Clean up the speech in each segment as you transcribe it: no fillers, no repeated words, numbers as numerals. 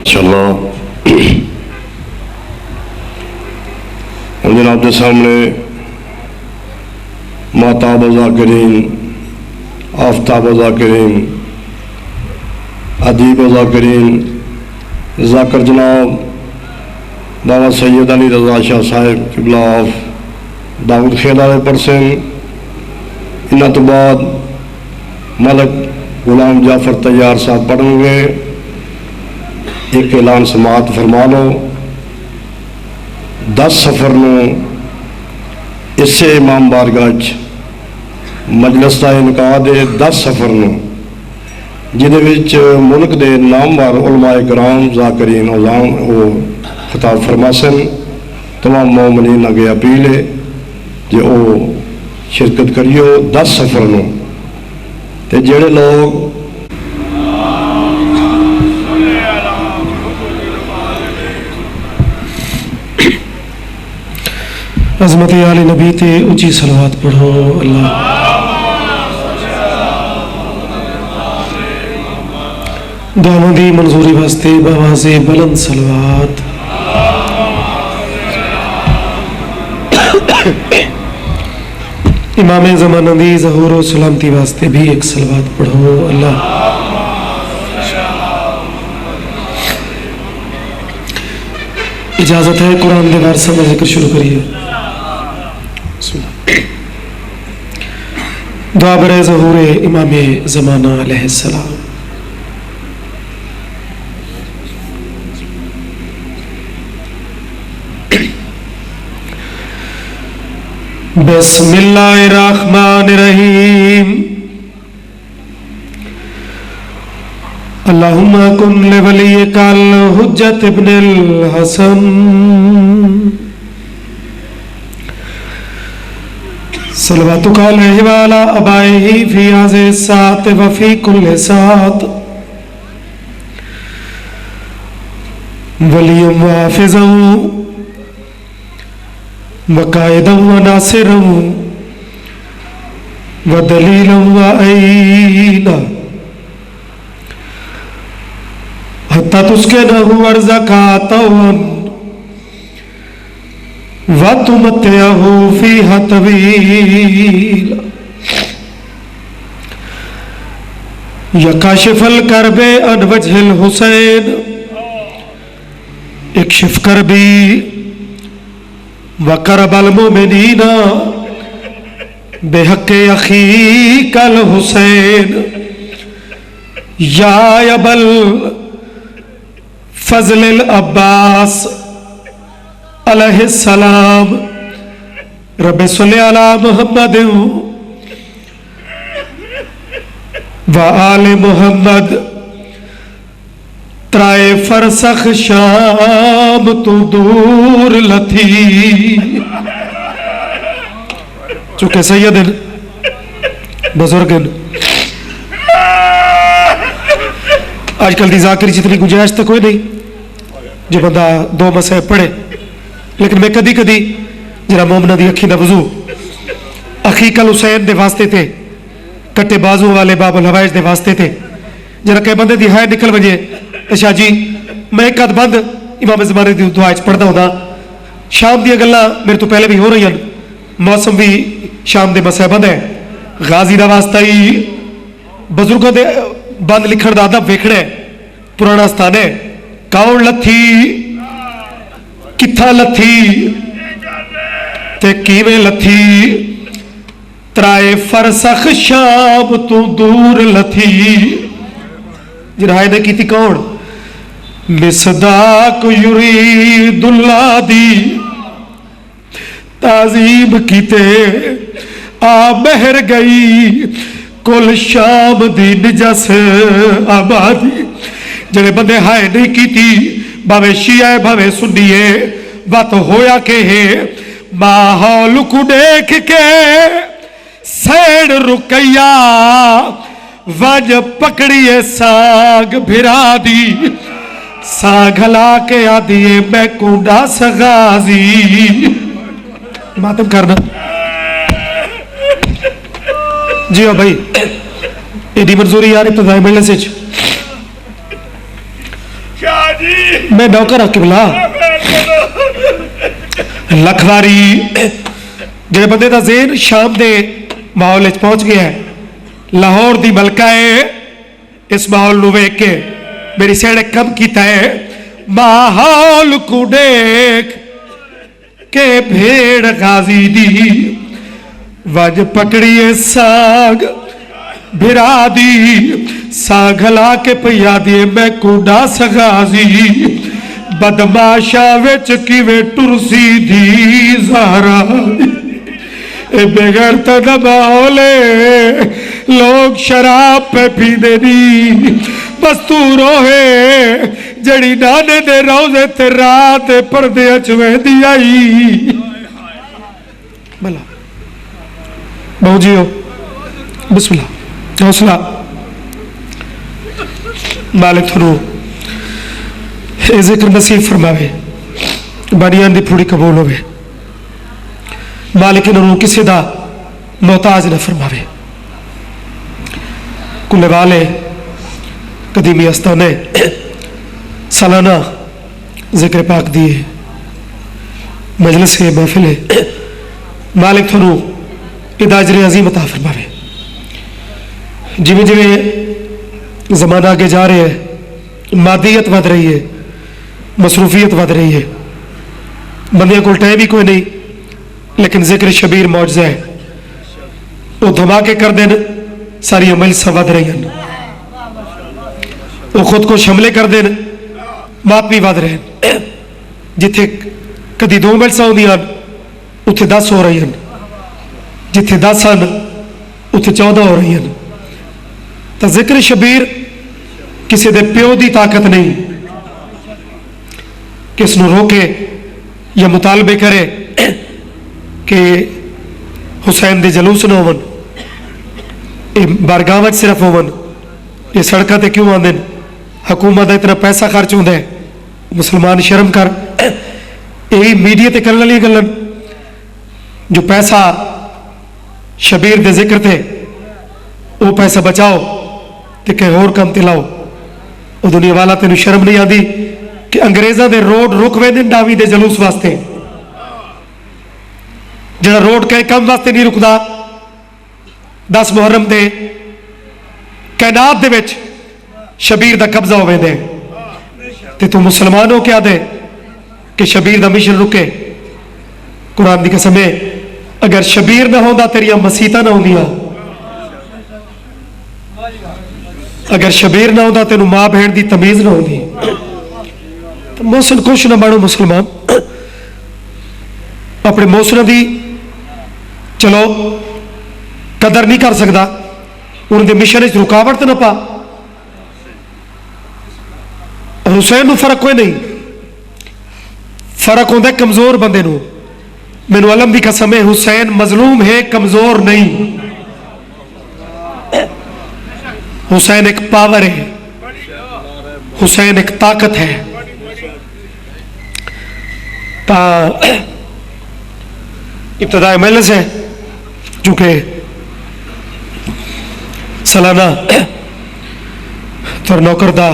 इंशाअल्लाह जनाब के सामने माताब ज़ाकिरीन, आफ्ताब ज़ाकिरीन, अदीब ज़ाकिरीन, ज़ाकिर जनाब बाबा सैयद अली रज़ा शाह साहिब किबला दाऊद खेल वाले परसेन। इन्हों तो बाद मलक गुलाम जाफर तैयार साहब पढ़ेंगे। एक ऐलान समात फरमा लो। 10 सफर में इसे इमाम बारगाह मजलिस का इनकाद है। 10 सफर में जिद मुल्क के नामवर उलमाए कराम ज़ाकिरीन उज़ाम वो खिताब फरमासन। तमाम मोमिनीन अगे अपील है जो वो शिरकत करियो 10 सफर में। तो जेड़े लोग अज़मत आले नबी ते ऊंची सलवात पढ़ो। अल्लाह दुआओं दी मंजूरी वास्ते बवाज़े बुलंद सलवात। इमाम ज़माना दी ज़हूर व सलामती वास्ते भी एक सलवात पढ़ो। अल्लाह इजाज़त है कुरान के वारसा में जिक्र शुरू करिए। दुआ बरे ज़हूर इमाम ज़माना अलैहिस्सलाम। बिस्मिल्लाहिर्रहमानिर्रहीम। अल्लाहुम्मा कुन लिवलिय्यिकल हुज्जत इब्नुल हसन सलवातुका अलैहि व अला अबाइही फी हाज़िहि सात व फी कुल्लि सात वलिय्यन व हाफ़िज़न व कायदन व नासिरन व दलीलन व अईना हत्ता तुस्किनहु अर्ज़क़ातन व तुमत्तिअहु फ़ीहा तवीला या काशिफ़ल कर्बे अन वजहिल हुसैन इक्शिफ़ कर्बी व करबल मोमिनीना बेहक़्क़े अख़ीकल हुसैन या अबल फ़ज़लिल अब्बास अलैहिस्सलाम रब्बि सल्लि अला मुहम्मद व आले मुहम्मद त्राए फरसख शाम तू दूर लथी। चूंकि सैयद बुजुर्ग आजकल की ज़ाकिरी जितनी गुंजाइश तो कोई नहीं जो बंदा 2 मसहब पढ़े। लेकिन मैं कदी कदी जरा मोमना दी अखी का वजू अखीकल हुसैन के वास्ते थे कट्टे बाजू वाले बाबुल हवाइज के वास्ते थे जरा कई बंदे की है निकल वजे शाह जी मैं एक अद बंद इमाम ज़माने की दुआ पढ़ता होता। शाम दी गल्लां मेरे तो पहले भी हो रही हैं। मौसम भी शाम के मसहबंद है। गाजी का वास्ता ही बजुर्गों के बंद लिखण का अदब वेखना है। पुराना स्थान है। कौन लथी किथा लथी ते किवें लथी त्राए फरसख शाम तू दूर लथी। जिन्हां ने की कौन मिसदाक युरीदुल्लाह दी ताजीब कीते आ बहर गई कुल शाम दी निजस आबादी। जड़े बंदे हाय नहीं की भावे शिया भावे सुनिए वत होया के माहौल को देख के सैन रुकैया वज पकड़िए साग भिरा दी साग ला के आदिए मैं कुंडा सगाजी। मातम करना जी हाँ भाई एडी मंजूरी यार इब्तदाई मजलिस शाह जी मैं नौकर किबला लखवारी जेड़े बंदे का ज़हन शाम के माहौल च पहुंच गया है, लाहौर की मलका है, इस माहौल को वेख के मेरी सैन ने कम किया है, माहौल को देख के भेड़ गाजी दी वज पकड़िए साग भिरा दी साग ला के पिया दिए मैं कुडा सगाजी बदमाशा विच किवें टुरसी दी ज़हरा बेगैर माहौल लोग शराब पे पींदे नी बस तू रोहे जड़ी नाने दे रोज़े ते रात पर्दे च वेंदी आई भला बहु जियो बिस्मिल्लाह हौसला मालिक थोनू ये जिक्र नसीब फरमावे बानियां दी पूरी कबूल होवे मालिक इन्होंने किसी का मोहताज न फरमावे कुल्ले वाले कदीमी आस्थाने सालाना जिक्र पाक दिए मजलिस महफिल मालिक थोनू इदाजरे अजीम अता फरमावे जिमें जिमें जमाना आगे जा रहे हैं मादियत बढ़ रही है मसरूफियत बढ़ रही है बंदियों को टाइम ही कोई नहीं लेकिन जिक्र शबीर मौजज़ा है वो धमाके कर देन सारी अमल वध रही हैं वो खुद को शमले कर देन मापी वध रहे हैं जिथे कदी 2 मिलसा होंदियां उत्थे 10 हो रही हैं जिथे 10 हैं उत्थे 14 हो रही हैं तो जिक्र शबीर किसी दे प्यो की ताकत नहीं कि इसनों रोके या मुतालबे करे कि हुसैन दे जलूस न होवन ये बारगाह सिर्फ होवन ये सड़कों पर क्यों आते हुकूमत का इतना पैसा खर्च होता है मुसलमान शर्म कर यही मीडिया ते करने वाली गल्लां जो पैसा शबीर दे जिक्र थे वो पैसा बचाओ तो कहीं होर काम ते लाओ वो दुनिया वाला तेन शर्म नहीं आती कि अंग्रेज़ों के रोड रुक वेंदे डावी दे जलूस वास्ते जरा रोड कहीं कम वास्ते नहीं रुकता 10 मुहर्रम दे कैनात दे विच शबीर दा कब्जा होवे दे ते तू मुसलमान हो क्या दे कि शबीर दा मिशन रुके कुरान दी कसम है अगर शबीर ना होंदा तेरिया मसीता ना होंदियां अगर शबीर ना होंदा तेनू मां बहन दी तमीज ना होंदी तो मोहसिन कुछ ना बनो मुसलमान अपने मोहसिन दी चलो कदर नहीं कर सकता उनके मिशन च रुकावट ना पा हुसैन को फर्क कोई नहीं फर्क होता कमजोर बंदे नू मैनू अलम की कसम है हुसैन मजलूम है कमजोर नहीं हुसैन एक पावर है हुसैन एक ताकत है इब्तदा मजलिस है चूंकि सालाना तो नौकर का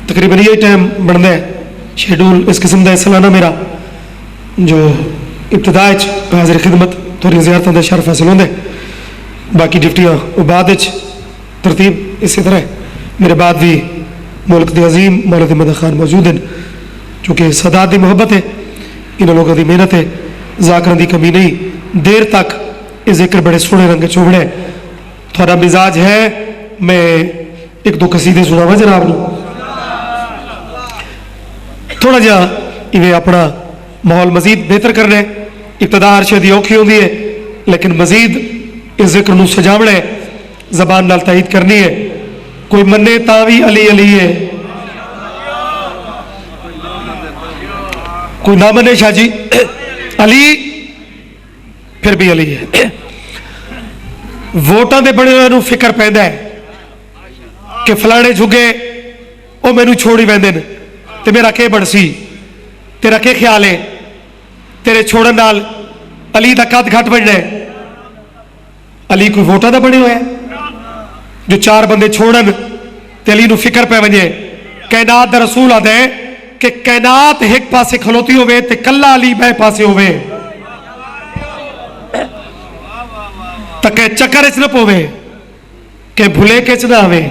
तकरीबन यही टाइम बनता है शेड्यूल इस किस्म का सालाना मेरा जो इब्तदा हाजिर खिदमत थोड़ी ज़ियारतों के शर्फ हासिल होंगे बाकी डिप्टियाँ वो बाद तरतीब इसी तरह मेरे बाद भी मुल्क के अजीम मौलवी मदद खान मौजूद हैं चूँकि सदात की मुहब्बत है इन लोगों की मेहनत है जाकर की कमी नहीं देर तक ये जिक्र बड़े सोहने रंग चोबड़े थोड़ा मिजाज है मैं 1-2 कसीदे सुनावा जनाब नू थोड़ा जहा इवें अपना माहौल मजीद बेहतर करना है इब्तदा अरशद दी औखी होंदी है लेकिन मजीद इस जिक्र नू सजावना है जबान नाल तायद करनी है कोई मन्ने ता भी अली अली है कोई ना मने शाह जी अली फिर भी अली है वोटां दे बड़े फिक्र पैंदा है कि फलाने झुगे वो मैनू छोड़ ही वेंदे ने ते मेरा के बनसी तेरा के ख्याल है तेरे छोड़न नाल अली दा कद घट बनना है अली कोई वोटां दा बने हुआ है जो 4 बंदे छोड़न ते अली नू फिक्र पै वजे कैनात दा रसूल आदा है कि कायनात एक पासे खलोती होवे ते कल्ला अली बे पासे होवे तके चक्कर च न पोवे के भुले के च ना आवे।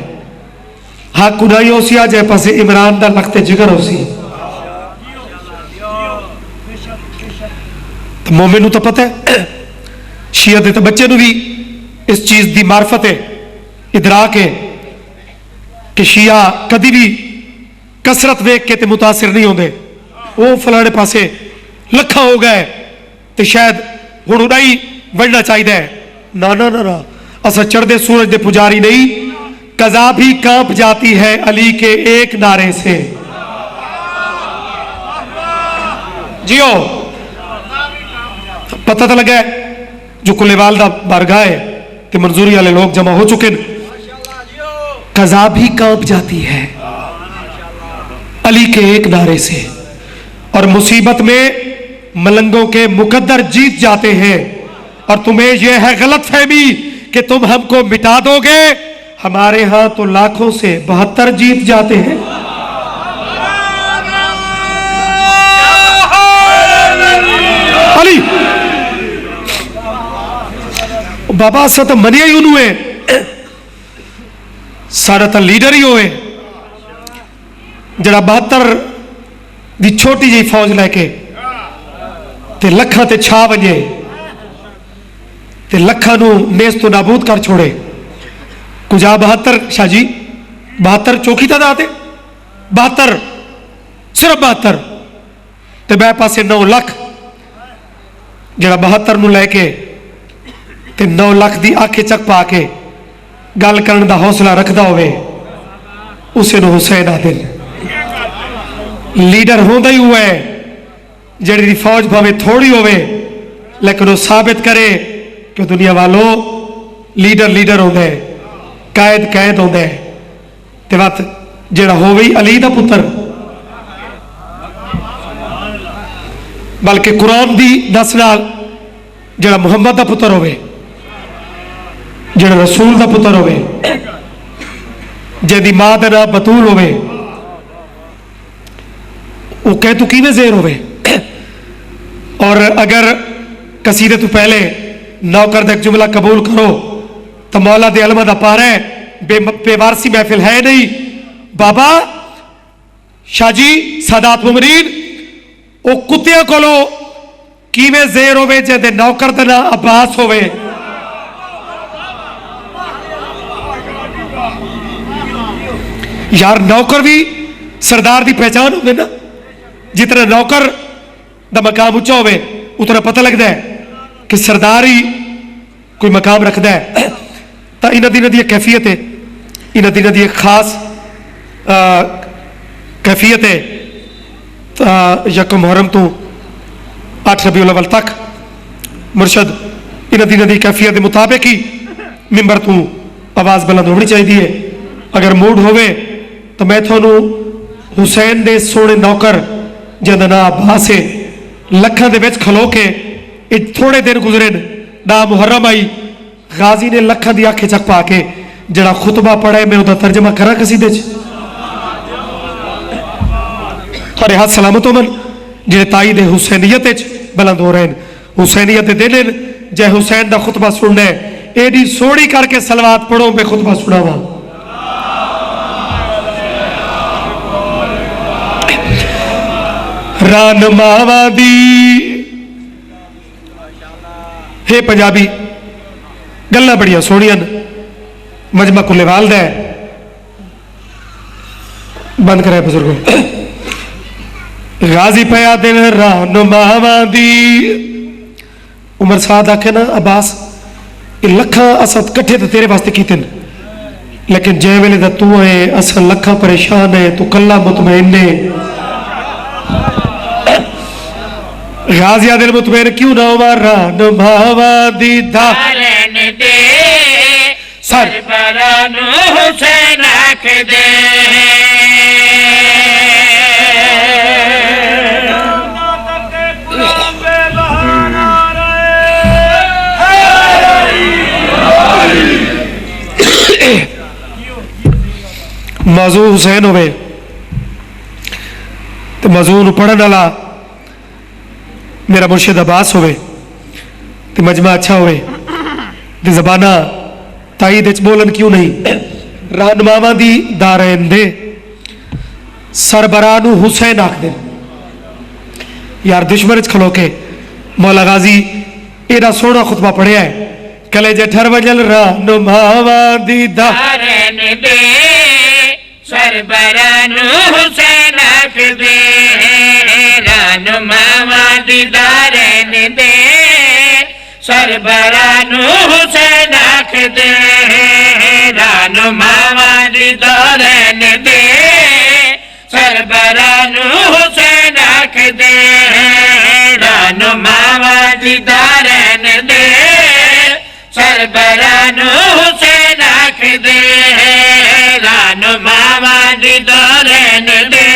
हाँ कुनाई होसी आ जै पासे इमरान दा लखते जिगर होसी। तो मोमिन नूं तो पता है, शिया दे तो बच्चे नूं भी इस चीज की मार्फत है, इदराक है कि शिया कभी भी कसरत वेख के ते मुतासिर नहीं होंगे। वो फलाने पासे लखा हो गए तो शायद हुण उड़ाई बढ़ना चाहिए। ना ना ना ना, असा चढ़ते सूरज के पुजारी नहीं। कज़ा भी कांप जाती है अली के एक नारे से। जियो पता तो लगा है जो कुलेवाल दा बारगाह है ते मंजूरी वाले लोग जमा हो चुके हैं। कज़ा भी कांप जाती है अली के एक नारे से, और मुसीबत में मलंगों के मुकद्दर जीत जाते हैं। और तुम्हें यह है गलत फहमी कि तुम हमको मिटा दोगे, हमारे यहां तो लाखों से 72 जीत जाते हैं। अली बाबा असा तो मनिया ही उन्होंने सारा तो लीडर ही होए जरा 72 दी छोटी जी फौज लैके ते लखा ते छा वजे ते लखा नू नेस तो नाबूद कर छोड़े। कुछ आ 72 शाह जी 72 चौकी तादाद है, 72 सिर्फ 72 ते बै पासे 9 लाख जरा 72 नू लैके ते 9 लाख दी आखे चक पा के गल करने का हौसला रखता होवे उसे नू हुसैन आदे। लीडर होंदा ही हुआ है जड़ी फौज भावे थोड़ी होवे लेकिन वो साबित करे कि दुनिया वालों लीडर लीडर होंदा है, कैद कैद होंदा है। ते बात जेड़ा होवे ही अली दा पुत्र, बल्कि कुरान दी दस नाल जेड़ा मुहम्मद दा पुत्र होवे, जेड़ा रसूल दा पुत्र होवे, जेदी मां दा नाम बतूल होवे, वो कह तू किवें ज़ेर होवे। और अगर कसीदे तो पहले नौकर दा एक जुमला कबूल करो तो मौला दे अलमा दा पारा है, बेवारसी महफिल है नहीं। बाबा शाह जी सादात मुमरीन वो कुत्तियां कोलो किवें ज़ेर होवे जेदे नौकर दा नाम अब्बास होवे। यार नौकर भी सरदार की पहचान होवे ना, जितना नौकर दा मकाम उच्चा होवे उतना पता लगता है कि सरदार ही कोई मकाम रखता है। तो इन्हां दी कैफियत है, इन्हां दी खास कैफियत है। यकम मुहर्रम तो 8 रबीउल अव्वल तक मुर्शद इन्हां दी कैफियत के मुताबिक ही मिंबर तू आवाज़ बुलंद होनी चाहिए। अगर मूड होवे तो मैं थोनू हुसैन दे सोने नौकर जिहदा नाम अब्बास है लखां दे विच खलो के थोड़े दिन गुजरे ना मुहर्रम आई गाजी ने लखां दी आंखें चक पा के जड़ा खुतबा पढ़े मैं उहदा तर्जमा करा कसीदे च। थोड़े हाथ सलामत होवन जिहड़े ताई दे हुसैनियत च बुलंद हो रहे हैं। हुसैनियत दे दिन जै हुसैन दा खुतबा सुनना है एडी सोड़ी करके सलवात पढ़ो मैं खुतबा सुनावा। रान मावा दी हे पंजाबी गल्लां बड़ियां सोहणियां मजमा कुलेवाल दा है। बंद कराए बुजुर्गो। गाजी पया दिन रान मावा दी उमर साद आखे ना अब्बास ये लखा असद कट्ठे तो तेरे वास्ते कीते लेकिन जै वेले दा तू है असा लखा परेशान है तू कल्ला मुतमईन ने। गाजिया दिल मुतमईन क्यों ना मारा न भावा दी धारन दे सरबरान हुसैन आख दे। मौजू हुसैन होवे तो मजून पढ़ने वाला मेरा मुर्शिद अब्बास होवे तो मजमा अच्छा होवे तो जबाना ताईद विच बोलन क्यों नहीं। रहनुमावां दी दारैन दे सरबराह नूं हुसैन आख दे। यार दुश्मन च खलो के मौला गाजी एड़ा सोहना खुतबा पढ़िया है। कलेजे ठर वजल रहनुमावां दी दारैन दे सरबराह नूं हुसैन आख दे। रहनुमावां दी दारैन दे सरबराह नूं हुसैन आख दे। रहनुमावां दी दारैन दे सरबराह नूं हुसैन आख दे। रहनुमावां दी दारैन दे सरबराह नूं हुसैन आख दे। रहनुमावां दी दारैन दे।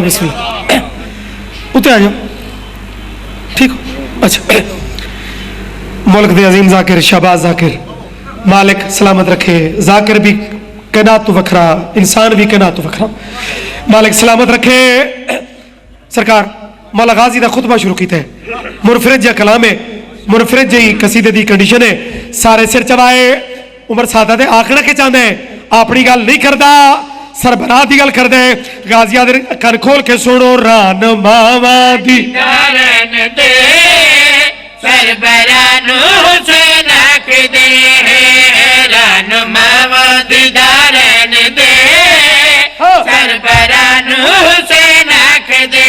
बिस्मिल्लाह उते आ जाओ ठीक हो। अच्छा मुल्क दे अजीम जाकिर शहबाज जाकिर मालिक सलामत रखे। जाकिर भी कहना तो वखरा इंसान भी कहना तो वखरा मालिक सलामत रखे। सरकार मौला गाजी का खुतबा शुरू किया है। मुनफरिद जा कलाम है मुनफरिद जी कसीदे की कंडीशन है। सारे सिर चवाए उमर सादा दे आखना के चाहते हैं अपनी गल नहीं करता सरबराह की गल करता है। गाजिया दे कन खोल के सुनो। रहनुमावां दी दारैन दे सरबराह नूं हुसैन आख दे। रहनुमावां दी दारैन दे सरबराह नूं हुसैन आख दे।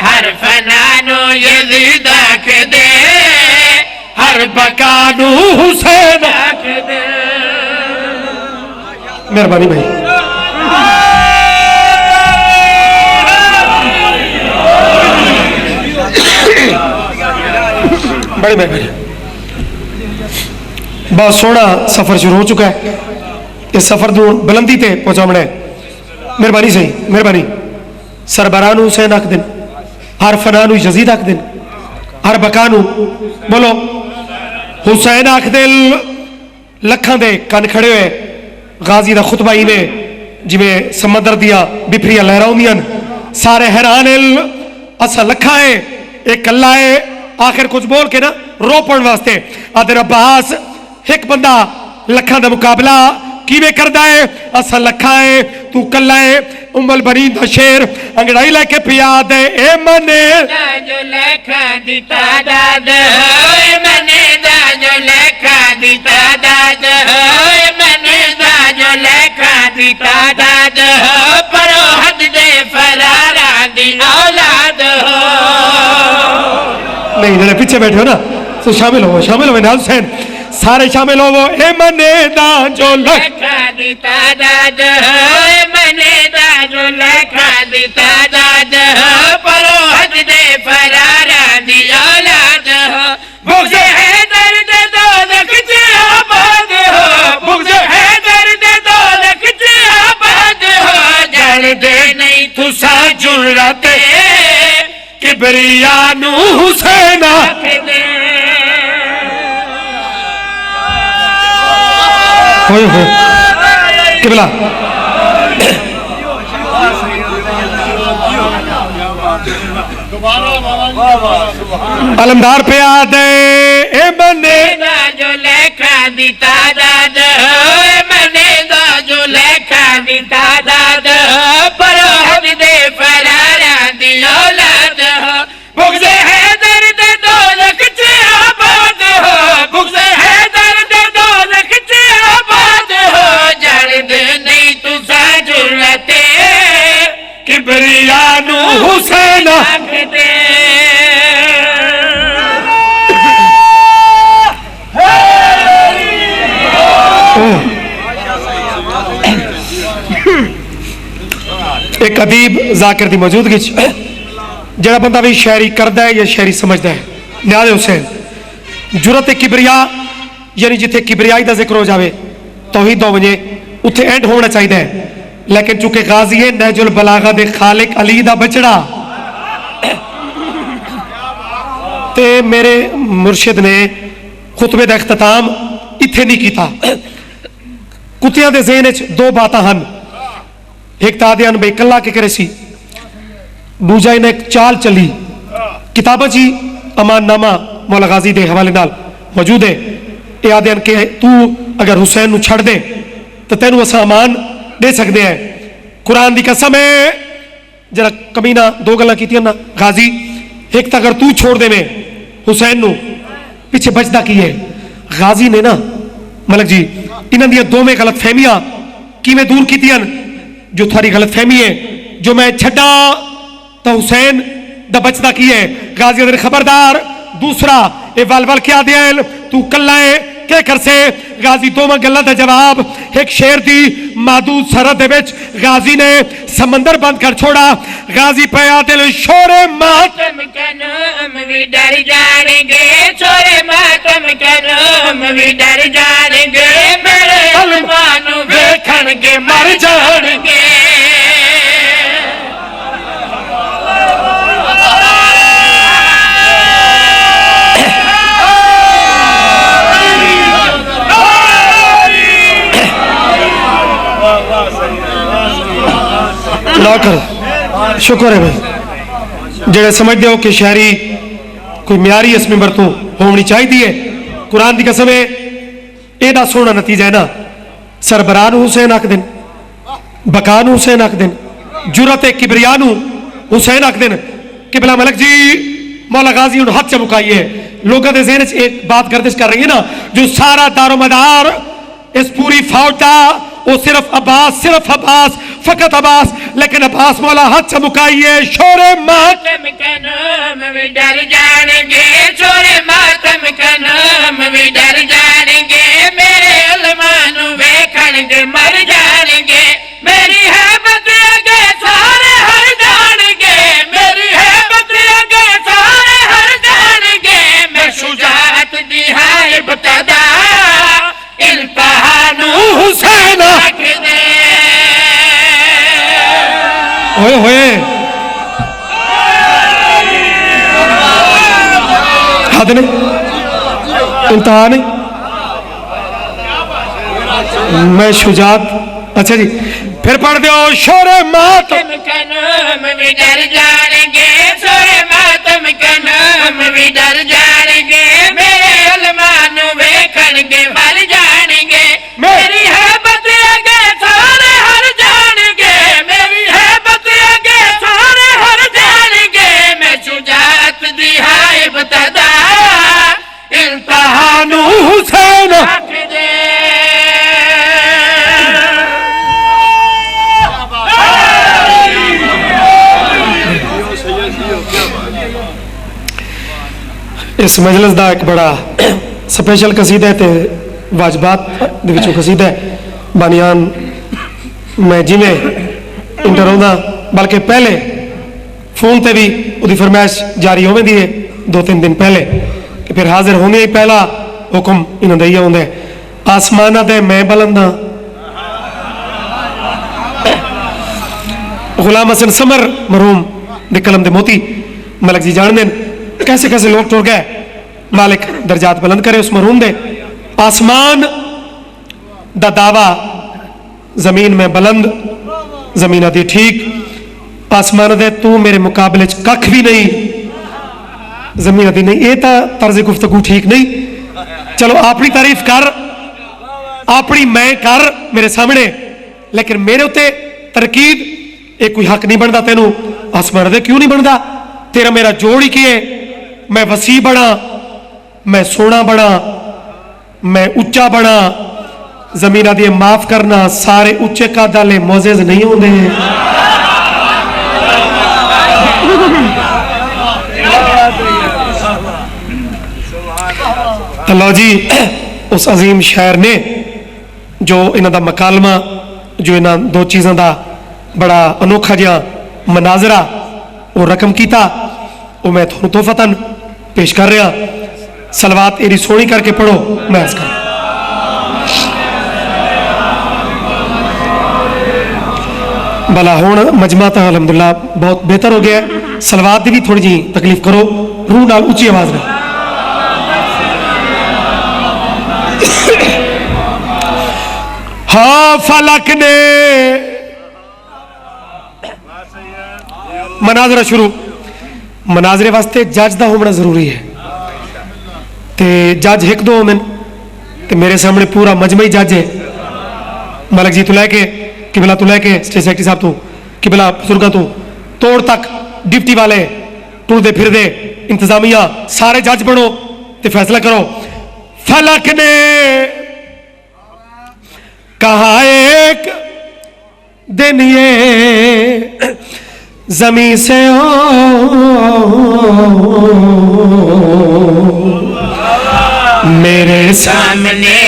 हर फना नूं यजीद आख दे हर बका नूं हुसैन आख दे। मेहरबानी भाई बड़ी मेहरबानी। बहुत सोहना सफर शुरू हो चुका है। इस सफर को बुलंदी ते पहुंचाना है। मेहरबानी सही मेहरबानी। सरबराह नूं हुसैन आख दिन हर फना नूं यजीद आख दिन हर बका नूं बोलो हुसैन आख दिल। लखां दे कन खड़े हुए गाजी का खुतबा ही ने जिमें समंदर दिया बिफरिया लहरा होंदियां सारे हैरान असा लखा है एक कला है। आखिर कुछ बोल के ना रोपण वास्ते आदर अब्बास एक बंदा लखा का मुकाबला किवें करदा है। असा लखा है तू कला है उम्मल बनी दा शेर अंगड़ाई लेके पिया दे ए मने जो लखा दी तादाद होए मने दा जो लखा दी तादाद होए मने दा जो लखा दी तादाद हो परो हद दे फरारा दी औलाद हो। नहीं जरा पीछे बैठे हो ना तो शामिल हो नाज हुसैन सारे शामिल हो। ए मने दा जो लखा दी तादाद होए मने दा जो लखा दी तादाद हो परो हद दे फरारा दी औलाद हो। बुग़्ज़ हैदर दे दौलत च आबाद हो बुग़्ज़ हैदर दे दौलत च आबाद हो। जल दे नहीं तुसा जुर्रते किबरिया नूं हुसैन आख दे। किबला अलमदार पे आ दे ए मने दा जो लेखा दी तादाद होए मने दा जो लेखा दी तादाद हो परो हद दे फरारा दी औलाद हो। बुग़्ज़ हैदर दे दौलत च आबाद हो बुग़्ज़ हैदर दे दौलत च आबाद हो। जड़ दे नहीं तुसा जुर्रते किबरिया नूं हुसैन आख दे। एक अदीब जाकिर की मौजूदगी जरा बंदा भी शायरी करता है या शायरी समझता है न्याज़ हुसैन जुरत किबरिया यानी जिथे किबरियाई का जिक्र हो जाए तौहीद दो वजे उत्थे एंड होना चाहिए है। लेकिन चूंकि गाजी है नहजुल बलागा दे खालिक अली दा बचड़ा ते मेरे मुर्शिद ने खुतबे का इख्तिताम इत्थे नहीं किया। कुत्तियां दे ज़हन च दो बातां हन एक तादियान भाई कल्ला के करे सी दूजा इन्हें एक चाल चली किताबा जी अमान नामा मौला गाजी दे हवाले नाल मौजूद है। ये आदे के तू अगर हुसैन नु छड़ दे तो तेन असा अमान दे सकते हैं। कुरान की कसम है जरा कमीना दो गल्लां कीतियां ना गाजी, एक तो अगर तू छोड़ देवे हुसैन नु पिछे बचदा की है। गाजी ने ना मलक जी इन्हां दी दोवें गलत फहमियां किवें दूर कीतियां। जो थारी गलत फहमी है जो मैं छड्डा तो हुसैन दा बचदा की है। गाजी अगर खबरदार दूसरा ये वल वल क्या दिया तू कल्ला है क्या कर से। गाजी दोवां गल्लां दा जवाब एक शेर दी मादूद सरहद दे विच गाजी ने समंदर बंद कर छोड़ा। गाजी पया दिल शोरे मातम का नाम भी डर जाएंगे, छोरे मातम का नाम भी डर जाएंगे, मेरे अलमानू वेखण के मर जाएंगे। कर शुक्र है भाई जेड़े समझते हो कि शहरी कोई म्यारी इस मिंबर तो होनी चाहिए। कुरान की कसम है एदा सोना नतीजा है ना सरबराह हुसैन आख दिन, बका हुसैन आख दिन, जुरत किबरिया हुसैन आख दिन। किबला मलक जी मौला गाजी हूं हाथ चमुकाई है। लोगों के ज़हन एक बात गर्दिश कर रही है ना जो सारा दारोमदार इस पूरी फौज का वो सिर्फ अब्बास फकत अब्बास, लेकिन अब्बास मौला हाथ चमुकाइए शोरे मातम का नाम भी डर जाएंगे, छोरे मातम का नाम भी डर जाएंगे, मेरे अलमानू वेखण के मर जाएंगे, मेरी है बतिया के सारे हर जाएंगे, मेरी है बतिया के सारे हर जाएंगे, मैं शुजाअत दी है इब्तिदा इल्तहानू हुसैन रख दे। होए होए हद नहीं इंतहा नहीं मैं शुजात। अच्छा जी फिर पढ़ दो शोरे मातम का नाम भी डर जाएंगे, शोरे मातम का नाम भी डर जाएंगे, मेरे अलमानू वेखण के मर जाएंगे, मेरी है बतिया के सारे हर जाएंगे, मेरी है बतिया के सारे हर जाएंगे, मैं शुजाअत दी है इब्तिदा इल्तहानू हुसैन रख दे। इस मजलिस का एक बड़ा स्पेशल कसीदा है वाजबात दे विचों कसीदा है बानियान मैं जिमें इंटर होंदा बल्कि पहले फोन ते भी उदी फरमाइश जारी होवे दी है 2-3 दिन पहले कि फिर हाजिर होने ही पहला हुक्म इन्हों दा होंदा है आसमाना दे मैं बुलंदा गुलाम हसन समर मरहूम दे कलम दे मोती मलक जी जान देन कैसे कैसे लोग टुर गए। मालिक दर्जात बुलंद करे उस मरहूम दे। आसमान दा दावा जमीन में बुलंद जमीन आदि ठीक, आसमान दे तू मेरे मुकाबले च कख भी नहीं, जमीन आदि नहीं। ये तो तर्ज गुफ्तगू ठीक नहीं। चलो अपनी तारीफ कर अपनी मैं कर मेरे सामने, लेकिन मेरे उत्ते तरकीब ये कोई हक नहीं बनता तेनू। आसमान दे क्यों नहीं बनता? तेरा मेरा जोड़ ही की है। मैं वसी बना, मैं सोना बना, मैं उच्चा बना। जमीन आदि माफ करना सारे उच्चे कादाले मोजेज नहीं होंगे। तो लो जी उस अजीम शायर ने जो इन्हों का मकालमा जो इन्हों दो चीज़ों का बड़ा अनोखा जिहा मनाजरा वो रकम किया वो मैं थोड़ा तोहफतन पेश कर रहा। सलवात एरी सोहनी करके पढ़ो मैं अर्ज कर भला हुण मजमा तो अलहमदुल्ला बहुत बेहतर हो गया है। सलवात की भी थोड़ी जी तकलीफ करो रूह नाल उच्ची आवाज में। हाँ फलक ने मनाजरा शुरू। मनाजरे वास्ते जज का होना जरूरी है, तो जज एक दो होंगे, तो मेरे सामने पूरा मजमई जज है। मलक जी तू लैके किबला, तू लैके स्टेट सेक्रेटरी साहब, तू किबला बुजुर्गा, तू तोड़ तक डिप्टी वाले टुरदे फिरदे इंतजामिया सारे जज बनो तो फैसला करो। फलक ने कहा एक दिन ये जमीन से मेरे सामने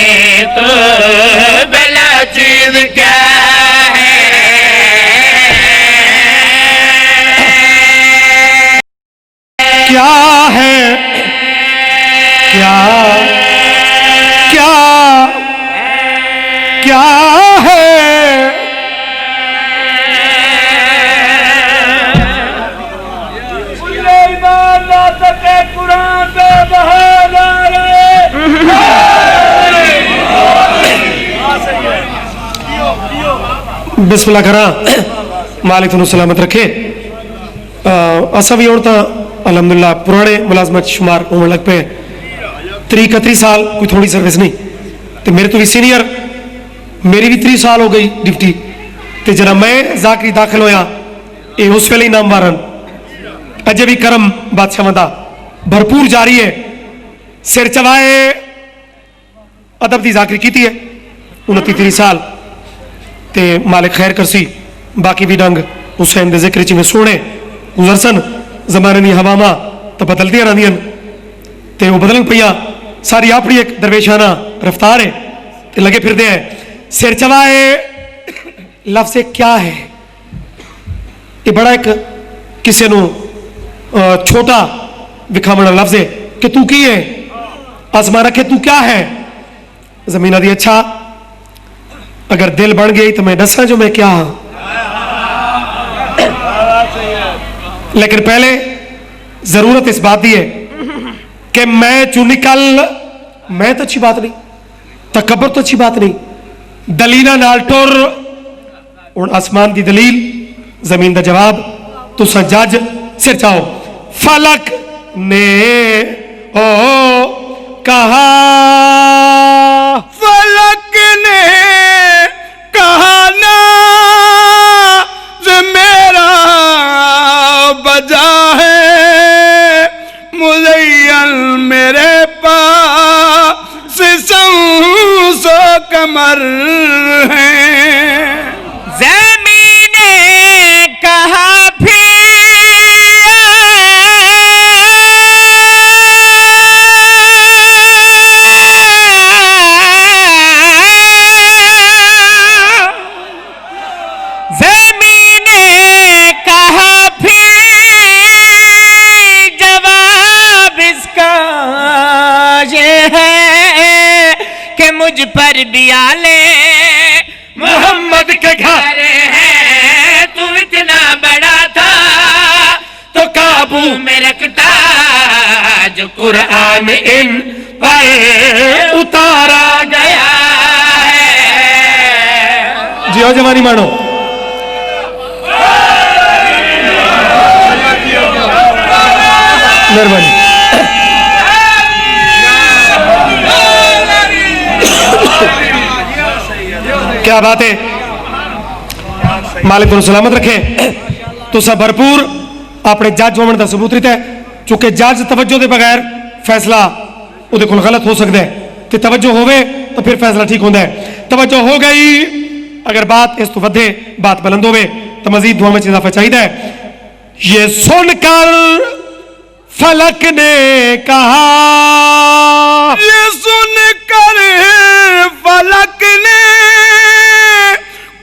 तो बला चीज क्या है, क्या है, क्या क्या क्या है, बिस्मिल्लाह करा। मालिक तुम सलामत रखे। असा भी हूँ तो अलहमदुल्ला पुराने मुलाजमत शुमार होने लग पे। 30-31 साल कोई थोड़ी सर्विस नहीं, तो मेरे तो भी सीनियर, मेरी भी 30 साल हो गई डिप्टी। तो जरा मैं जाकरी दाखिल होया ये उस वेले ही नाम वारन, अजे भी करम बादशाह का भरपूर जारी है। सिर चवाए अदब की जाकरी की है 29-30 साल, ते मालिक खैर करसी। बाकी भी डंग हुसैन दे जिक्र च सोने गुजरसन। जमाने दी हवावां तो बदलदियां रहिंदियां, ते वो बदलन पियां, सारी अपनी एक दरवेशाना रफ्तार है, ते लगे फिरदे हैं। सिर चवाए लफ्ज़ क्या है, ये बड़ा एक किसी नू छोटा विखावण लफ्ज़ है कि तू की है, आसमान रखे तू क्या है। जमीना दी अच्छा अगर दिल बन गई तो मैं दसा जो मैं क्या हाँ, लेकिन पहले जरूरत इस बात की है कि मैं चू निकल। मैं तो अच्छी बात नहीं, तकबर तो अच्छी बात नहीं, दलीला नाल टुर। और आसमान की दलील, जमीन का जवाब, तुसा जज सिर चाहो। फलक ने ओ कहा, फलक ने कहा ना मेरा बजा है, मुज़य्यन मेरे पास सौ कमर है। ज़मीन ने कहा मुझ पर बियाले मोहम्मद के घर है, तू इतना बड़ा था तो काबू में रखता, जो कुरान इन पर उतारा गया है। जियो जवानी मानो। मेहरबानी। क्या बात है, मालिक तुम सलामत रखे। तो सब भरपूर अपने जज होने का सबूत रहता है, चूंकि जज तवज्जो के बगैर फैसला वो गलत हो सकता है, तो तवज्जो होवे तो फिर फैसला ठीक होता है। तवज्जो हो गई, अगर बात इस तो वधे, बात बुलंद होवे तो मजीद दुआ में इजाफा चाहिए। ये सुनकर फलक ने कहा, ये सुनकर फलक ने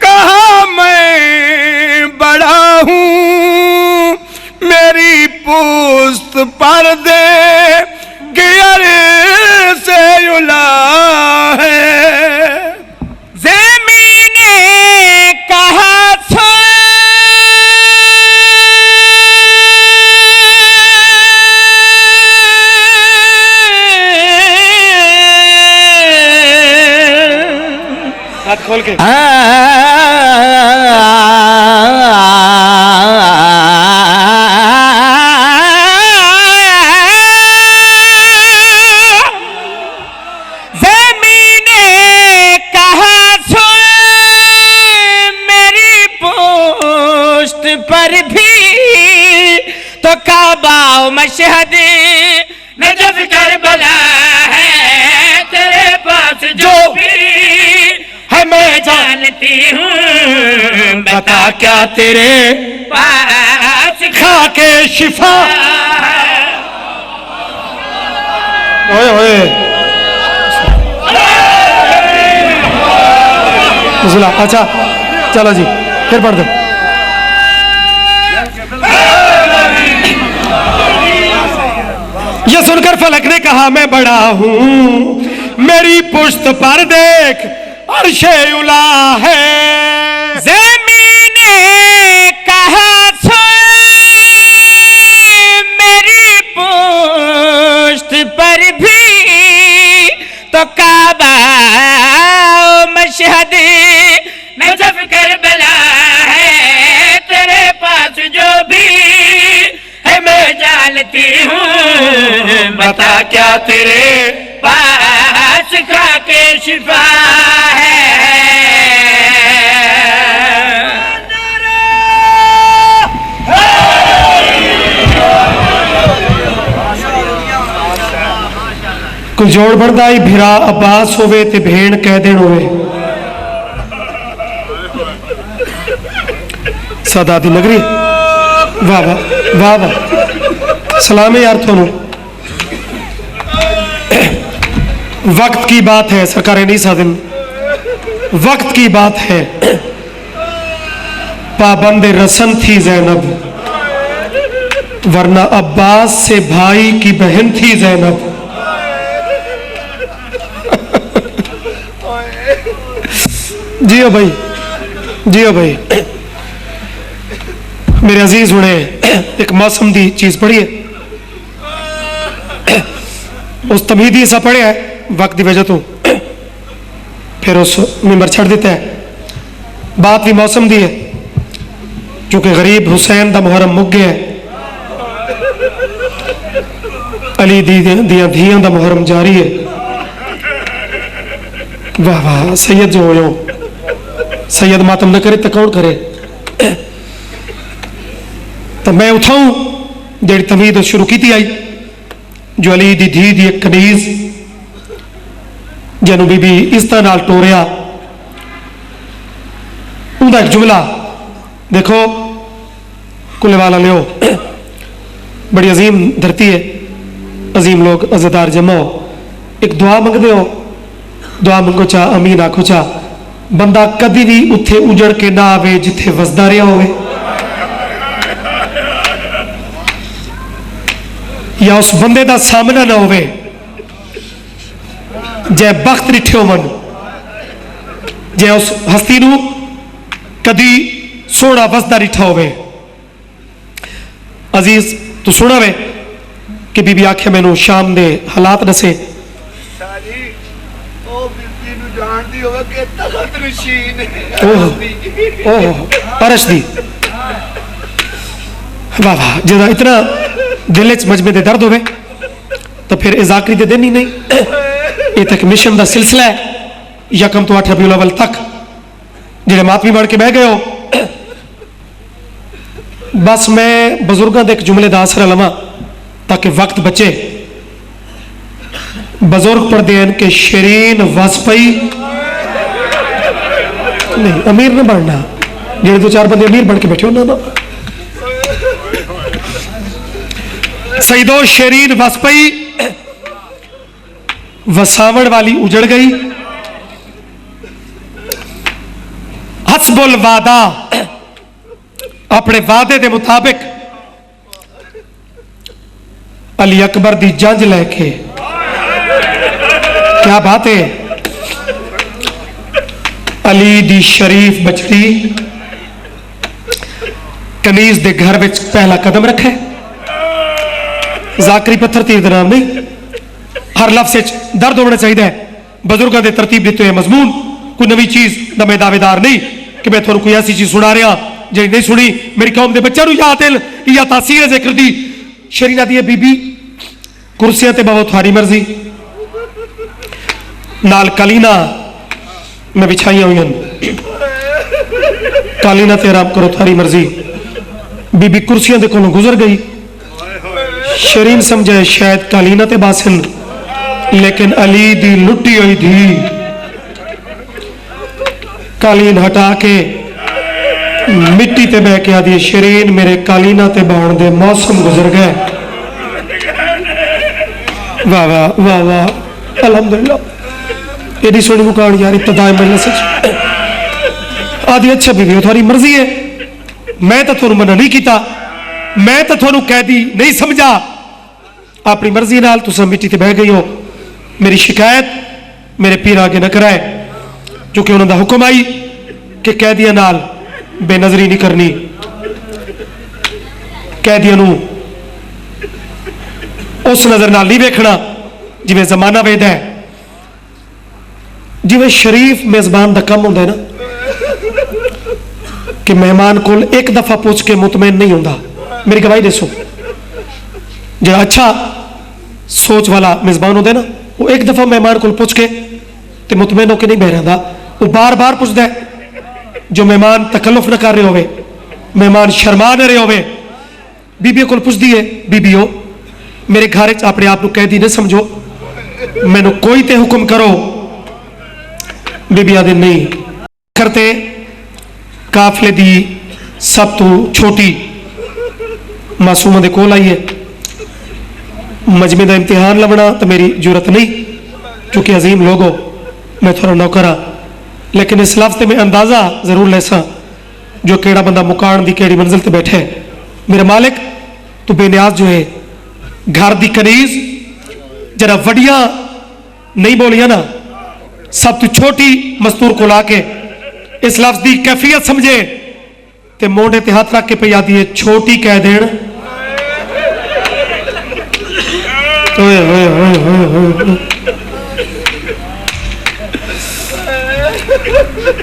कहा मैं बड़ा हूँ, मेरी पुस्त पर दे गियर से उला है। ज़मीन ने कहा हाथ खोल के, पर भी तो काबा मशहद नजफ करबला है तेरे पास जो भी है मैं जानती हूँ बता क्या तेरे पास खा के शिफा ओए ओए अच्छा चलो जी फिर पढ़ दो। ये सुनकर फलक ने कहा मैं बड़ा हूं मेरी पुश्त पर देख अर्शे उला है। ज़मीने कहा मेरी पुश्त पर भी तो काबा मशहद नजफ करबला है तेरे पास जो भी है मैं जानती हूँ बता क्या तेरे पास खा के शिफा है। कोई जोड़ बढ़दा ही भिरा अब्बास होवे ते भेण कह देण होवे। सादाती नगरी वाह वाह वाह वाह सलाम है यार थोनू। वक्त की बात है सरकार नहीं सादिन वक्त की बात है पाबंद रसन थी जैनब वरना अब्बास से भाई की बहन थी जैनब। जियो भाई जियो भाई। मेरे अजीज हुणे एक मौसम की चीज पढ़ी है उस तमीदी सा पढ़िया है वक्त की वजह तो फिर उस मिंबर छड़ दिता है। बात भी मौसम की है क्योंकि गरीब हुसैन का मुहर्रम मुक गया है अली दियां धियां का मुहर्रम जारी है। वाह वाह सैयद जो हो सैयद मातम न करे तो कौन करे। तो मैं उठाऊं जी तमीद शुरू की आई जो अली दी धी दी कनीज जिन्हों बीबी इस तरह नाल टोरिया उनका एक जुमला देखो कुल्ले वाला लियो। बड़ी अजीम धरती है अजीम लोग अज़ेदार जमा हो एक दुआ मंगते हो दुआ मंगो चा अमीन आखो चा बंदा कभी भी उत्थे उजड़ के ना आवे जिथे वसदा रहा होवे या उस बंदे का सामना ना होवे जै बख्त रिठे होवन जै उस हस्ती नू कदी सोना वसदा रिठा होवे। अजीज तू सुना वे कि बीबी आखे मैनू शाम दे हालात दसे अरश दी वाह वाह जरा इतना दिल च मजमे दे दर्द होवे तो फिर इजाकरी दे दिन ही नहीं। ये तक मिशन का सिलसिला है यकम तो 8 रबीउल अव्वल तक जेडे मातमी बन के बह गए हो। बस मैं बुजुर्गों के एक जुमले का आसरा लवा ताकि वक्त बचे। बुजुर्ग पढ़ते हैं कि शरीन वाजपेयी नहीं अमीर न बनना जेडे 2-4 बंदे अमीर बन के बैठे हो सईदो शरीन वाजपेयी वसावड़ वाली उजड़ गई हसबुल वादा अपने वादे के मुताबिक अली अकबर दी जंज लैके क्या बात है अली दी शरीफ बचड़ी कनीज दे घर में पहला कदम रखे। जाकरी पत्थर तीर नाम नहीं हर लफ्ज दर्द होना चाहिए। बुजुर्गों के तरतीब दिते हुए मजमून कोई नवी चीज का मैं दावेदार नहीं कि मैं थोड़ा कोई ऐसी चीज सुना रहा जी नहीं सुनी मेरी कौम के बच्चों याद या तासीर जिक्र दी शरीना दी बीबी कुर्सियां ते बाबा थारी मर्जी नाल कालीना मैं बिछाइया हुई कालीना ते आराम करो थारी मर्जी बीबी कुर्सियां दे कोलों गुजर गई। शरीन समझे शायद कालीना ते बासन, लेकिन अली दी लुटी हुई थी। कालीन हटा के मिट्टी ते बह के आदि शरीन मेरे कालीना ते बहन दे मौसम गुजर गए। वाह वाह वाह वाह, अल्हम्दुलिल्लाह। एडी सोनी मुकान यार इब्तदा मजलिस आदि। अच्छा बीवी थोड़ी मर्जी है, मैं तो थोनू मना नहीं किया, मैं तो थोनू कैदी नहीं समझा। अपनी मर्जी नाल तुसा मिट्टी ते बह गई हो। मेरी शिकायत मेरे पीर आगे न कराए, क्योंकि उन्होंने हुक्म आई कि कैदियां नाल बेनजरी नहीं करनी, कैदियां नू उस नजर नाल नहीं वेखना जिवें जमाना वेदा है। जिवें शरीफ मेजबान का कम होंदा है ना कि मेहमान को एक दफा पूछ के मुतमैन नहीं होता। मेरी गवाही दसो, जो अच्छा सोच वाला मेजबान होता है ना, वो एक दफा मेहमान को पूछ के ते मुतमैन होकर नहीं बह रहा, वो बार बार पूछता है। जो मेहमान तकल्लुफ न कर रहे होवे, मेहमान शर्मा न रहे होवे, बीबी को पूछती है, बीबीओ मेरे घर च अपने आप को कैदी न समझो, मैनू कोई ते हुक्म करो। बीबी आदि नहीं करते। काफले दी सब तो छोटी मासूमा दे कोल आई है। मजमे का इम्तिहान लवना तो मेरी जरूरत नहीं, क्योंकि अजीम लोग हो, मैं थोड़ा नौकर हाँ। लेकिन इस लफ्ज़ में अंदाजा जरूर लेसा जो केड़ा बंदा मुकान दी केड़ी मंजिल ते बैठे। मेरा मालिक तू बेनियाज जो है, घर दी कनीज जरा वडिया नहीं बोलिया ना, सब तो छोटी मस्तूर को लाके इस लफ्ज़ की कैफियत समझे ते मोढ़े ते हाथ रख के पे आती है छोटी कह देन। ओए ओए ओए ओए ओए।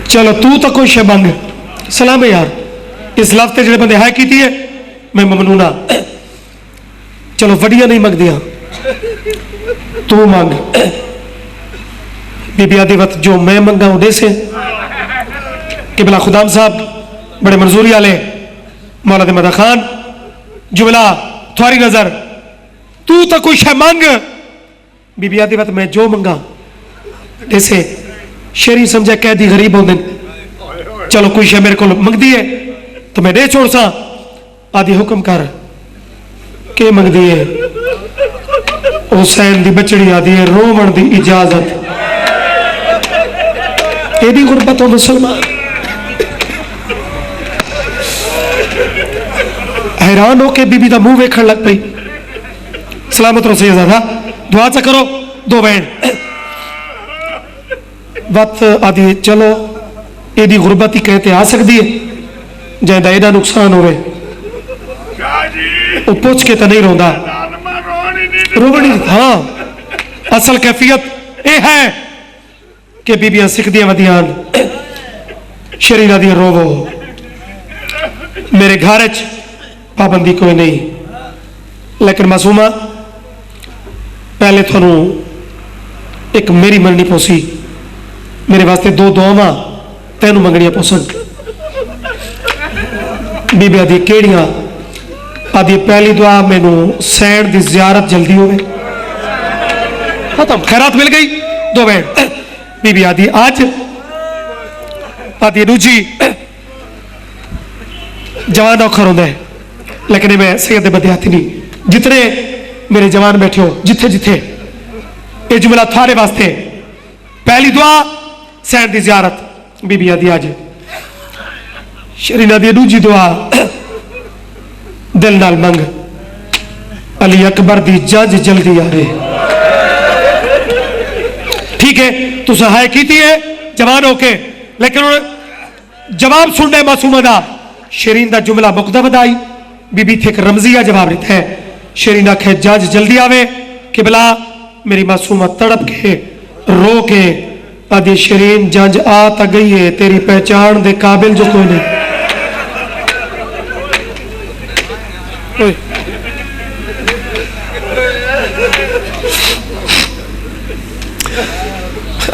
चलो तू तो कोई शे मंग, सलाम है यार। इस लफ्ज़ ते जेड़े बंदे है की है मैं ममनूना। चलो वडिया नहीं मंगदियां, तू मंग। बीबी आदि वक्त जो मैं मंगा उदे से कि बिला खुदाम साहब बड़े मंजूरी वाले मौला दे मदा खान जुमला थोड़ी नजर, तू तो कोई शे मंग। बीबी आदि वक्त मैं जो मंगा जैसे शरीफ समझा कैदी गरीब होंगे। चलो कोई शे मेरे को मंगती है तो मैं दे छोड़ सा। आदि हुक्म कर के मंगती है। हुसैन दी बचड़ी आदि है रोवण दी इजाजत। एडी गुरबत हो मुसलमान। हैरान होके बीबी का मुंह वेखण लग पई। सलामत रो सैयदा, दुआ चा करो दो बहन। वत आदि चलो एडी गुरबत ही कहते आ सकती है, जैदा एडा नुकसान होवे वो पूछ के तो नहीं रोंदा। रोवणी हाँ, असल कैफियत यह है कि बीबियां सिखदियां वदियां शरीरा दी रोवो। मेरे घर च पाबंदी कोई नहीं, लेकिन मासूमा पहले थानू एक मेरी मननी पोसी। मेरे वास्ते दो दुआवां तेनू मंगनियां पोसन। बीबी आदि केड़ियां? आदि पहली दुआ मैनू सैन दी जियारत जल्दी होवे। खत्म, खैरात मिल गई। दो बहन बीबी आदि आज आदि दूजी जवान औखर होंदा है, लेकिन मैं सैयद बदयाती नहीं। जितने मेरे जवान बैठे हो जिथे जिथे ये जुमला थारे वास्ते। पहली दुआ सैन दी जियारत बीबी आदि आज। शरीना दी दूजी दुआ दिल नाल मंग अली अकबर दी जज जल्दी आवे। ठीक है तुसा है कीती है जवान होके, लेकिन जवाब सुनने मासूमा दा। शरीन दा जुमला मुकदा बधाई। बीबी थे एक रमजिया जवाब रहता है। शरीन आखे जज जल्दी आवे कि बिला मेरी मासूमा तड़प के रो के आदि शरीन जज आ ता गई है, तेरी पहचान दे काबिल जो कोई नहीं।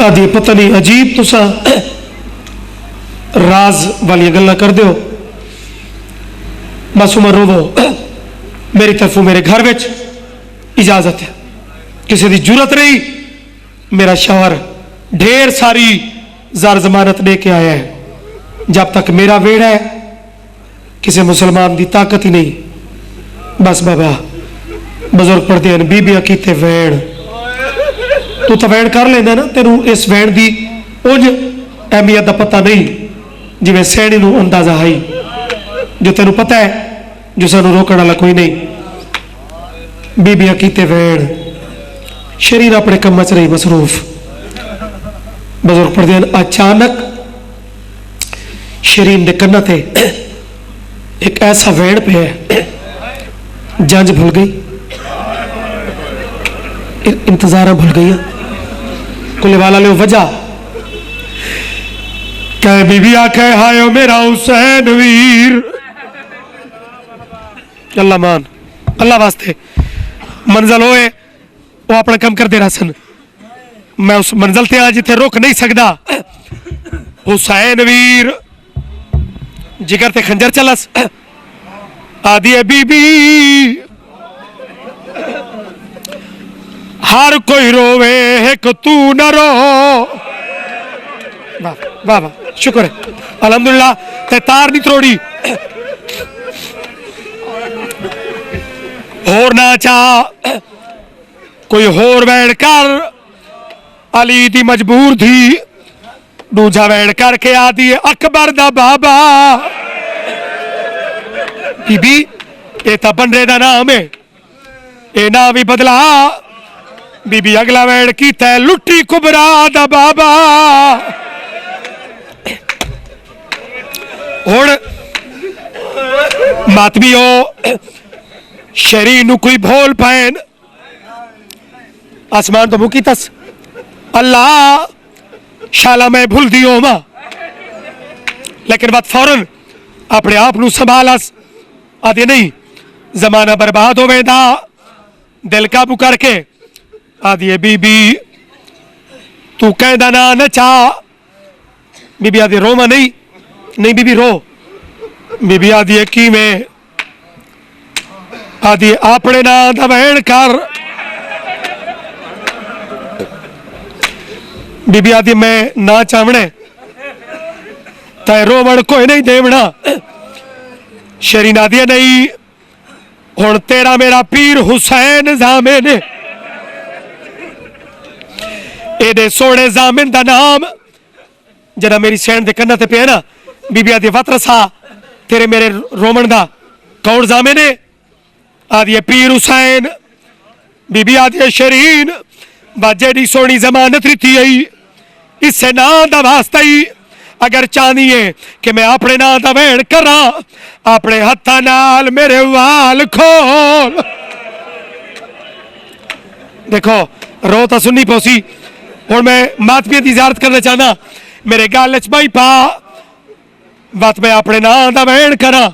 आदि पता नहीं अजीब तुसा राज वाली गल्लां कर दो। बस उमर रोवो, मेरी तरफों मेरे घर में इजाजत है, किसी की जरूरत नहीं। मेरा शौहर ढेर सारी जार जमानत लेके आया है, जब तक मेरा वेड़ है किसी मुसलमान की ताकत ही नहीं। बस बाबा बुजुर्ग पढ़ते हैं बीबियां कीते वैण, तू तो वैण कर लेना ना, तेरू इस वैण की उंज अहमियत का पता नहीं जिवें सैनी नूं अंदाजा है, जो तेन पता है जो सानू रोकने वाला कोई नहीं। बीबियां कीते वैण, शरीर अपने कम च रही मसरूफ। बुजुर्ग पढ़ते हैं अचानक शरीर के कन्ना ते एक ऐसा वैण पे है, जंज भूल गई, इंतजार भूल गई। कुले वाला ले वजह कह बीबी आखे हाय मेरा हुसैन वीर। अल्लाह मान, अल्लाह वास्ते मंजिल होए वो अपना कम कर दे रहा सन, मैं उस मंजिल ते आ जिथे रुक नहीं सकता। हुसैन वीर जिगर ते खंजर चलस, आदि है बीबी हर कोई रोवे एक तू न रो। वाह वाह वाह, शुक्र है अल्हम्दुलिल्लाह, ते तार नहीं तोड़ी। होर ना चाह कोई होर वैण कर, अली दी मजबूर थी, दूजा वैण करके आदि अकबर दा बाबा। बीबी ये तो बनरे दा नाम है, ये नाम भी बदला। बीबी अगला वैण कीता लुट्टी कुबरा दा बाबा। हुण मातमीओ शरीर नूं कोई भोल पैन, आसमान तो मुकी तस अल्लाह शाला मैं भूल दी होमा, लेकिन बात फौरन अपने आप नूं संभालस। आदि नहीं जमाना बर्बाद होवेदा, दिल काबू करके आदि बीबी तू कहदा ना नचा। बीबी आदि रोमा नहीं, नहीं बीबी रो। बीबी आदि की में आदि अपने ना दा वैण कर। बीबी आदि मैं ना चावने तय रोवण कोई नहीं देवना। शरीन आदि नहीं हुण तेरा मेरा पीर हुसैन जामे ने, एदे सोने जामिन दा नाम जरा मेरी सैन दे कन्ना ते पे ना। बीबी आदि वतरसा तेरे मेरे रोमन दा कौन जामे ने? आदि पीर हुसैन। बीबी आदि शरीन बाजे दी सोनी जमानत रीती आई, इससे ना दा वास्ता ही अगर चाहनी है कि मैं अपने ना दा वैण करा, अपने हत्था नाल मेरे वाल खोल। देखो रो तो सुननी पौसी, हुण मैं मातमिया की इजारत करना चाहना, मेरे गल च बाई पा बत मैं अपने ना दा वैण करा।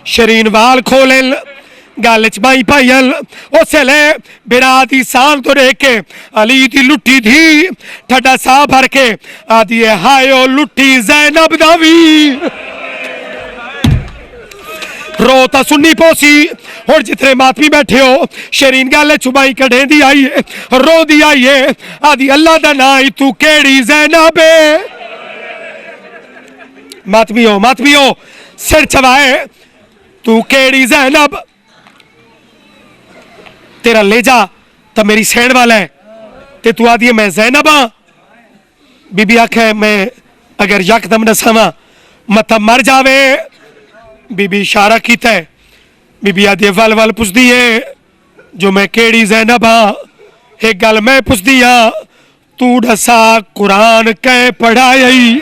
शरीन वाल खोलन गल च बाई पायल, उसले बिरा दी सांग तो देख के अली दी लुट्टी थी ठड्डा सा भर के आदि हाय ओ लुट्टी ज़ैनब दा वीर। रो तो सुननी पोसी, और जितने मातमी बैठे हो शरीन गल चुबाई कढ़े दी आई है, रो दी आई है। आदि अल्लाह दा ना ही तू केड़ी ज़ैनब है। मातमी हो सिर चवाए, तू केड़ी ज़ैनब, तेरा लेजा तो मेरी सैन वाला है, ते तू आदि मैं ज़ैनब हाँ। बीबी आखे मैं अगर यकदम न समा मत मर जावे। बीबी इशारा कीता है। बीबी आदि वल वल पुछदी है जो मैं केड़ी ज़ैनब हाँ। एक गल मैं पुछदी हाँ, तू दसा कुरान कै पढ़ाई?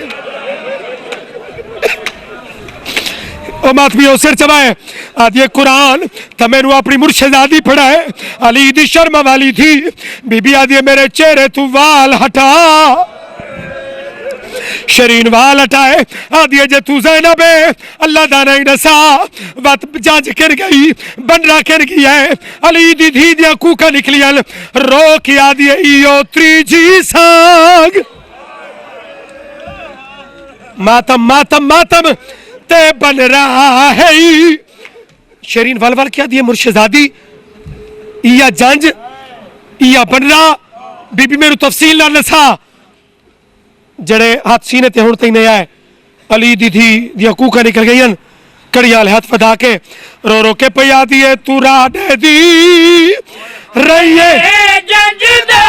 मातमी सिर चबाए आदि कुरान तो मैनू अपनी मुर्शदादी पढ़ाए, अली दी शर्मा वाली थी। बीबी आदि मेरे चेहरे तू वाल हटा। शरीन वाल हटाए आदि जे तू ज़ैनब है अल्लाह दा नहीं दसा। वत जंज कर गई, बनरा कर गया है, अली दी धी दिया कूका निकलियन, रो के आदि इयो त्रीजी सांग। मातम मातम मातम ते बन रहा है। शेरीन वल वल क्या दिए मुर्शिदादी इया जंज इया बनरा बीबी मेरू तफसील ना नसा जड़े हाथ सीने ते हुण तई नहीं आए अली दी थी दिया कूका निकल गई कड़ियाल हाथ फदा के रो के पिया दिए तू राडे दी रहिए जजदा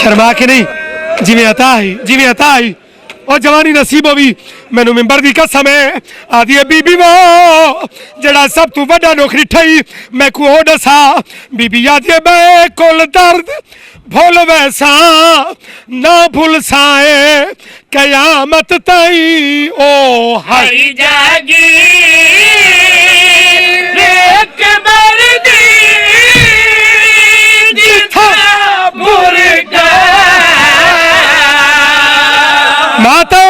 शर्मा के नहीं जिवें अता आई और जवानी नसीब होवी मैनू मिंबर दी कसम है आदि बीबी वो जड़ा सब तू वड्डा नौकरी ठई मैं को ओ दसा बीबी आदि मैं कोल दर्द भूल वैसा ना भूल साए कयामत ताई ओ हरी जागी एक मर्दी जिथा मुर्गा माता